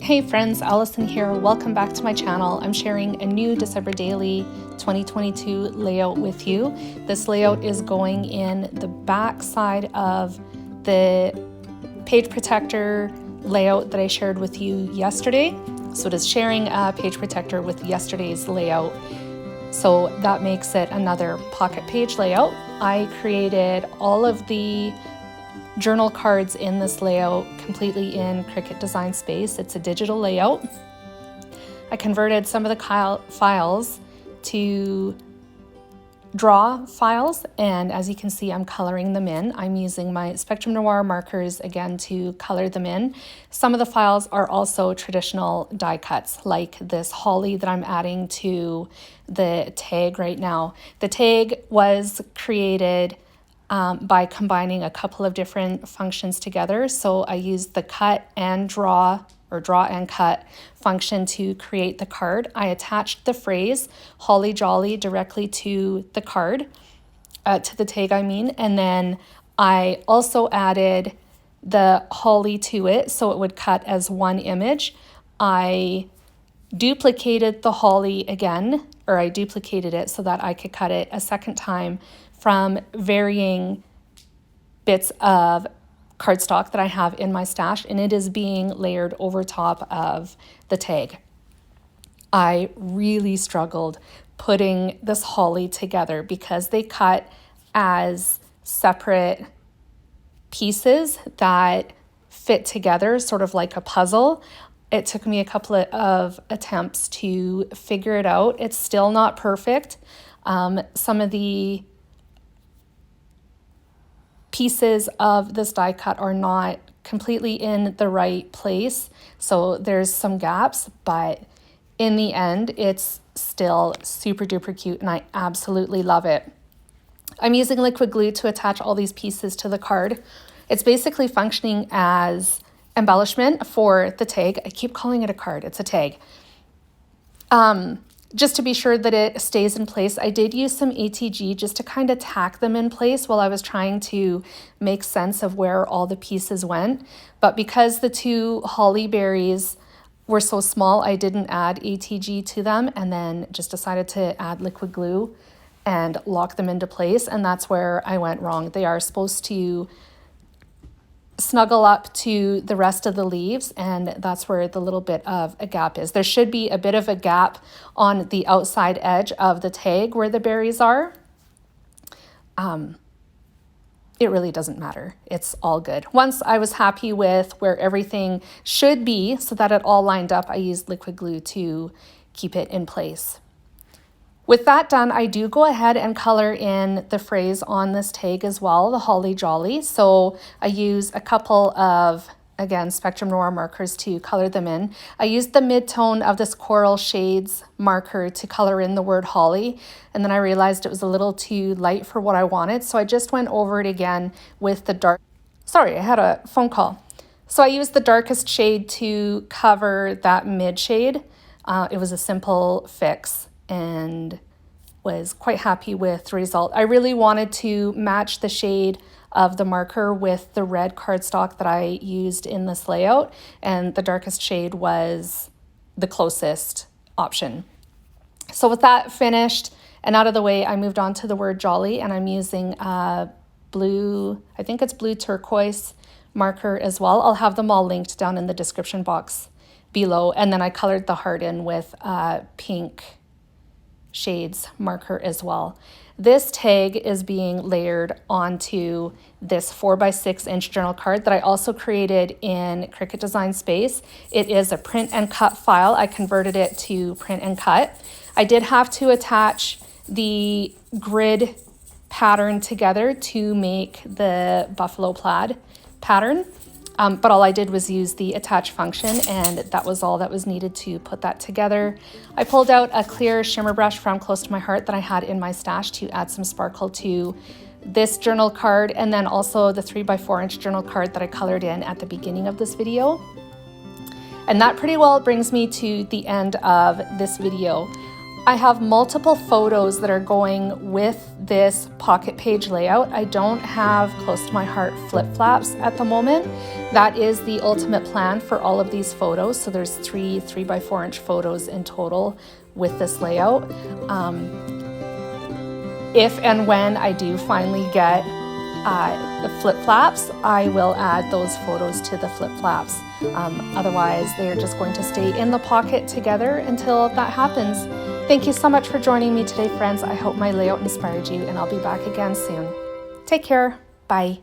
Hey friends, Allison here. Welcome back to my channel. I'm sharing a new December Daily 2022 layout with you. This layout is going in the back side of the page protector layout that I shared with you yesterday. So it is sharing a page protector with yesterday's layout. So that makes it another pocket page layout. I created all of the journal cards in this layout completely in Cricut Design Space. It's a digital layout. I converted some of the files to draw files, and as you can see, I'm coloring them in. I'm using my Spectrum Noir markers again to color them in. Some of the files are also traditional die cuts, like this holly that I'm adding to the tag right now. The tag was created by combining a couple of different functions together. So I used the cut and draw, or draw and cut function to create the card. I attached the phrase holly jolly directly to the card, to the tag I mean, and then I also added the holly to it so it would cut as one image. I duplicated the holly again, or I duplicated it so that I could cut it a second time from varying bits of cardstock that I have in my stash, and it is being layered over top of the tag. I really struggled putting this holly together because they cut as separate pieces that fit together, sort of like a puzzle. It took me a couple of attempts to figure it out. It's still not perfect. Some of the pieces of this die cut are not completely in the right place, so there's some gaps, but in the end it's still super duper cute and I absolutely love it. I'm using liquid glue to attach all these pieces to the card. It's basically functioning as embellishment for the tag. I keep calling it a card, it's a tag. Just to be sure that it stays in place, I did use some ATG just to kind of tack them in place while I was trying to make sense of where all the pieces went. But because the two holly berries were so small, I didn't add ATG to them, and then just decided to add liquid glue and lock them into place. And that's where I went wrong. They are supposed to snuggle up to the rest of the leaves, and that's where the little bit of a gap is. There should be a bit of a gap on the outside edge of the tag where the berries are. It really doesn't matter. It's all good. Once I was happy with where everything should be so that it all lined up, I used liquid glue to keep it in place. With that done, I do go ahead and color in the phrase on this tag as well, the holly jolly. So I use a couple of, again, Spectrum Noir markers to color them in. I used the mid-tone of this Coral Shades marker to color in the word holly, and then I realized it was a little too light for what I wanted, so I just went over it again with the dark. Sorry, I had a phone call. So I used the darkest shade to cover that mid shade. It was a simple fix, and was quite happy with the result. I really wanted to match the shade of the marker with the red cardstock that I used in this layout, and the darkest shade was the closest option. So with that finished and out of the way, I moved on to the word jolly, and I'm using a blue, I think it's blue turquoise marker as well. I'll have them all linked down in the description box below, and then I colored the heart in with pink shades marker as well. This tag is being layered onto this 4x6 inch journal card that I also created in Cricut Design Space. It is a print and cut file. I converted it to print and cut. I did have to attach the grid pattern together to make the buffalo plaid pattern. But all I did was use the attach function, and that was all that was needed to put that together. I pulled out a clear shimmer brush from Close to My Heart that I had in my stash to add some sparkle to this journal card, and then also the 3x4 inch journal card that I colored in at the beginning of this video. And that pretty well brings me to the end of this video. I have multiple photos that are going with this pocket page layout. I don't have close to my heart flip flaps at the moment. That is the ultimate plan for all of these photos. So there's three 3x4 photos in total with this layout. If and when I do finally get the flip flaps, I will add those photos to the flip flaps. Otherwise, they're just going to stay in the pocket together until that happens. Thank you so much for joining me today, friends. I hope my layout inspired you, and I'll be back again soon. Take care. Bye.